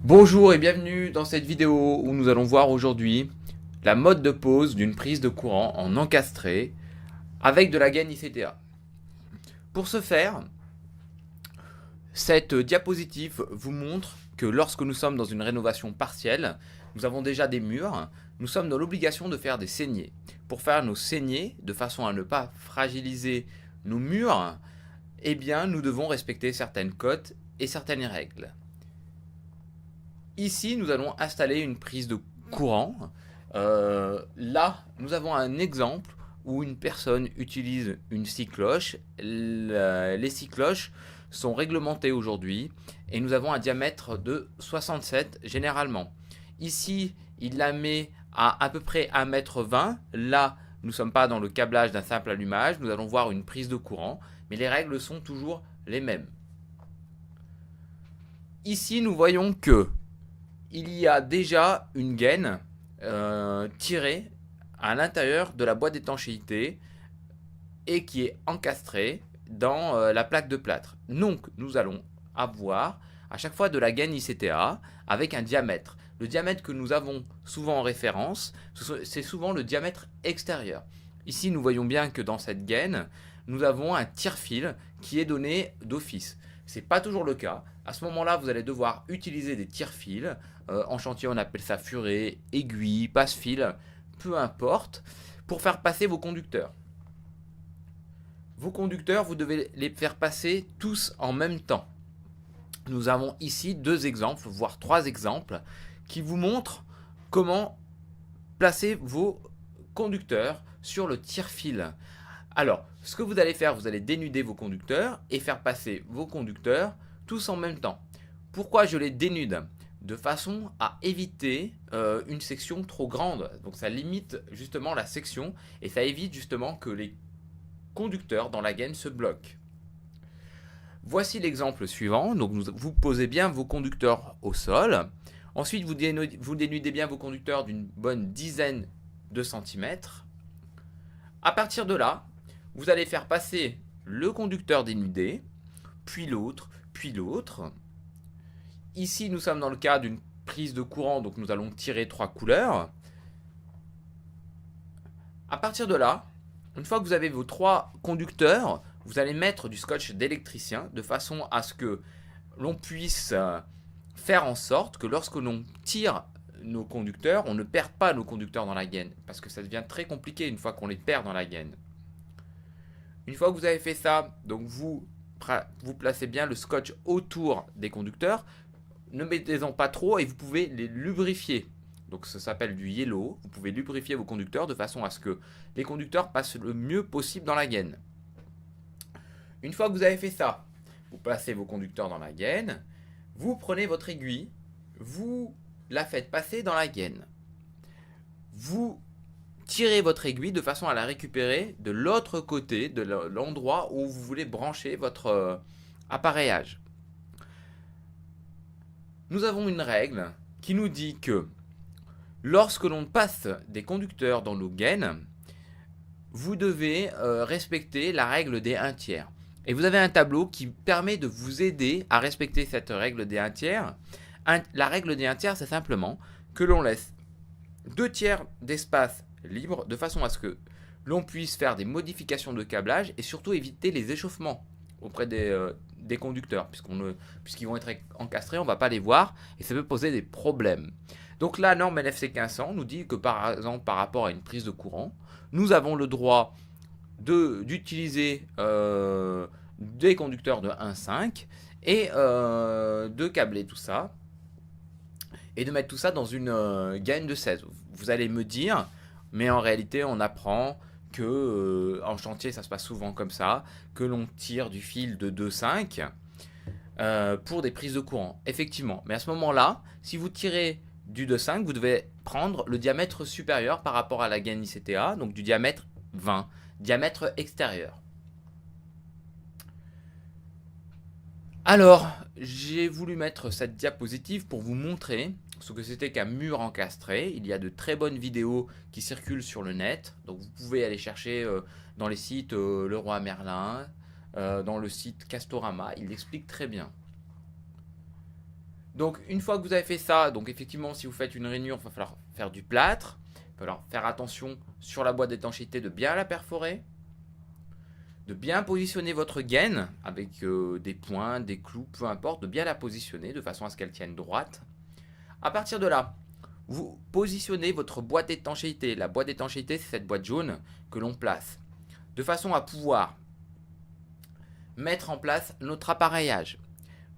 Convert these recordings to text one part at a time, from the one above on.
Bonjour et bienvenue dans cette vidéo où nous allons voir aujourd'hui la mode de pose d'une prise de courant en encastré avec de la gaine ICTA. Pour ce faire, cette diapositive vous montre que lorsque nous sommes dans une rénovation partielle, nous avons déjà des murs, nous sommes dans l'obligation de faire des saignées. Pour faire nos saignées, de façon à ne pas fragiliser nos murs, eh bien nous devons respecter certaines cotes et certaines règles. Ici, nous allons installer une prise de courant. Là, nous avons un exemple où une personne utilise une scie cloche. Les scies cloches sont réglementées aujourd'hui et nous avons un diamètre de 67 généralement. Ici, il la met à peu près 1,20 m. Là, nous ne sommes pas dans le câblage d'un simple allumage. Nous allons voir une prise de courant, mais les règles sont toujours les mêmes. Ici, nous voyons que il y a déjà une gaine tirée à l'intérieur de la boîte d'étanchéité et qui est encastrée dans la plaque de plâtre. Donc nous allons avoir à chaque fois de la gaine ICTA avec un diamètre. Le diamètre que nous avons souvent en référence, c'est souvent le diamètre extérieur. Ici, nous voyons bien que dans cette gaine, nous avons un tire-fil qui est donné d'office. Ce n'est pas toujours le cas. À ce moment-là, vous allez devoir utiliser des tire-fils. En chantier, on appelle ça furet, aiguille, passe-fil, peu importe, pour faire passer vos conducteurs. Vos conducteurs, vous devez les faire passer tous en même temps. Nous avons ici deux exemples, voire trois exemples, qui vous montrent comment placer vos conducteurs sur le tire-fil. Alors, ce que vous allez faire, vous allez dénuder vos conducteurs et faire passer vos conducteurs tous en même temps. Pourquoi je les dénude? De façon à éviter une section trop grande. Donc ça limite justement la section et ça évite justement que les conducteurs dans la gaine se bloquent. Voici l'exemple suivant. Donc vous posez bien vos conducteurs au sol. Ensuite, vous dénudez bien vos conducteurs d'une bonne dizaine de centimètres. À partir de là, vous allez faire passer le conducteur dénudé, puis l'autre, puis l'autre. Ici, nous sommes dans le cas d'une prise de courant, donc nous allons tirer 3 couleurs. À partir de là, une fois que vous avez vos 3 conducteurs, vous allez mettre du scotch d'électricien de façon à ce que l'on puisse faire en sorte que lorsque l'on tire nos conducteurs, on ne perde pas nos conducteurs dans la gaine, parce que ça devient très compliqué une fois qu'on les perd dans la gaine. Une fois que vous avez fait ça, donc vous placez bien le scotch autour des conducteurs. Ne mettez-en pas trop et vous pouvez les lubrifier. Donc ça s'appelle du yellow. Vous pouvez lubrifier vos conducteurs de façon à ce que les conducteurs passent le mieux possible dans la gaine. Une fois que vous avez fait ça, vous placez vos conducteurs dans la gaine. Vous prenez votre aiguille, vous la faites passer dans la gaine. Vous tirez votre aiguille de façon à la récupérer de l'autre côté, de l'endroit où vous voulez brancher votre appareillage. Nous avons une règle qui nous dit que lorsque l'on passe des conducteurs dans nos gaines, vous devez respecter la règle des 1 tiers. Et vous avez un tableau qui permet de vous aider à respecter cette règle des 1 tiers. La règle des 1 tiers, c'est simplement que l'on laisse 2 tiers d'espace libre de façon à ce que l'on puisse faire des modifications de câblage et surtout éviter les échauffements auprès des conducteurs, puisqu'ils vont être encastrés, on ne va pas les voir et ça peut poser des problèmes. Donc la norme NFC 1500 nous dit que par exemple par rapport à une prise de courant, nous avons le droit d'utiliser des conducteurs de 1,5 et de câbler tout ça et de mettre tout ça dans une gaine de 16. Vous allez me dire, mais en réalité on apprend que en chantier ça se passe souvent comme ça, que l'on tire du fil de 2,5 pour des prises de courant. Effectivement, mais à ce moment-là, si vous tirez du 2,5, vous devez prendre le diamètre supérieur par rapport à la gaine ICTA, donc du diamètre 20, diamètre extérieur. Alors, j'ai voulu mettre cette diapositive pour vous montrer ce que c'était qu'un mur encastré. Il y a de très bonnes vidéos qui circulent sur le net, donc vous pouvez aller chercher dans les sites Leroy Merlin, dans le site Castorama, il l'explique très bien. Donc une fois que vous avez fait ça, donc effectivement si vous faites une rainure, il va falloir faire du plâtre. Il va falloir faire attention sur la boîte d'étanchéité de bien la perforer, de bien positionner votre gaine avec des points, des clous, peu importe, de bien la positionner de façon à ce qu'elle tienne droite. À partir de là, vous positionnez votre boîte d'étanchéité. La boîte d'étanchéité, c'est cette boîte jaune que l'on place de façon à pouvoir mettre en place notre appareillage.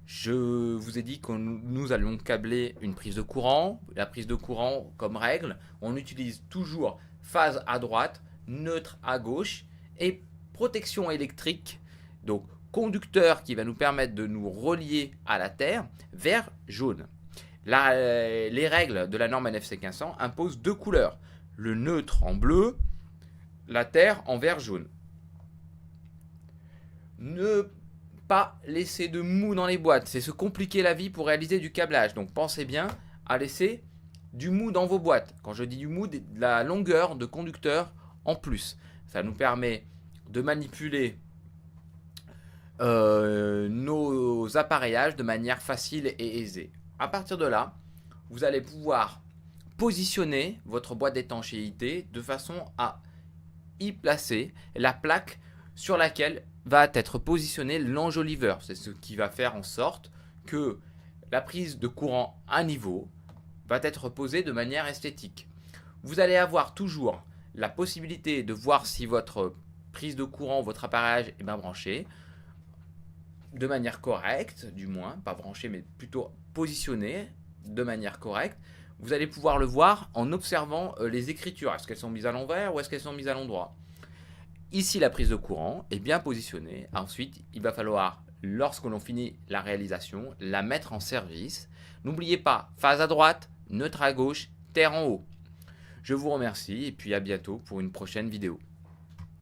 Je vous ai dit que nous allions câbler une prise de courant. La prise de courant, comme règle, on utilise toujours phase à droite, neutre à gauche et protection électrique, donc conducteur qui va nous permettre de nous relier à la Terre, vert, jaune. Les règles de la norme NFC 1500 imposent deux couleurs, le neutre en bleu, la Terre en vert, jaune. Ne pas laisser de mou dans les boîtes, c'est se compliquer la vie pour réaliser du câblage. Donc pensez bien à laisser du mou dans vos boîtes. Quand je dis du mou, de la longueur de conducteur en plus. Ça nous permet de manipuler nos appareillages de manière facile et aisée. À partir de là, vous allez pouvoir positionner votre boîte d'étanchéité de façon à y placer la plaque sur laquelle va être positionné l'enjoliveur. C'est ce qui va faire en sorte que la prise de courant à niveau va être posée de manière esthétique. Vous allez avoir toujours la possibilité de voir si votre prise de courant, votre appareillage est bien branché, de manière correcte, du moins, pas branché mais plutôt positionné de manière correcte. Vous allez pouvoir le voir en observant les écritures. Est-ce qu'elles sont mises à l'envers ou est-ce qu'elles sont mises à l'endroit? Ici, la prise de courant est bien positionnée. Ensuite, il va falloir, lorsque l'on finit la réalisation, la mettre en service. N'oubliez pas, phase à droite, neutre à gauche, terre en haut. Je vous remercie et puis à bientôt pour une prochaine vidéo.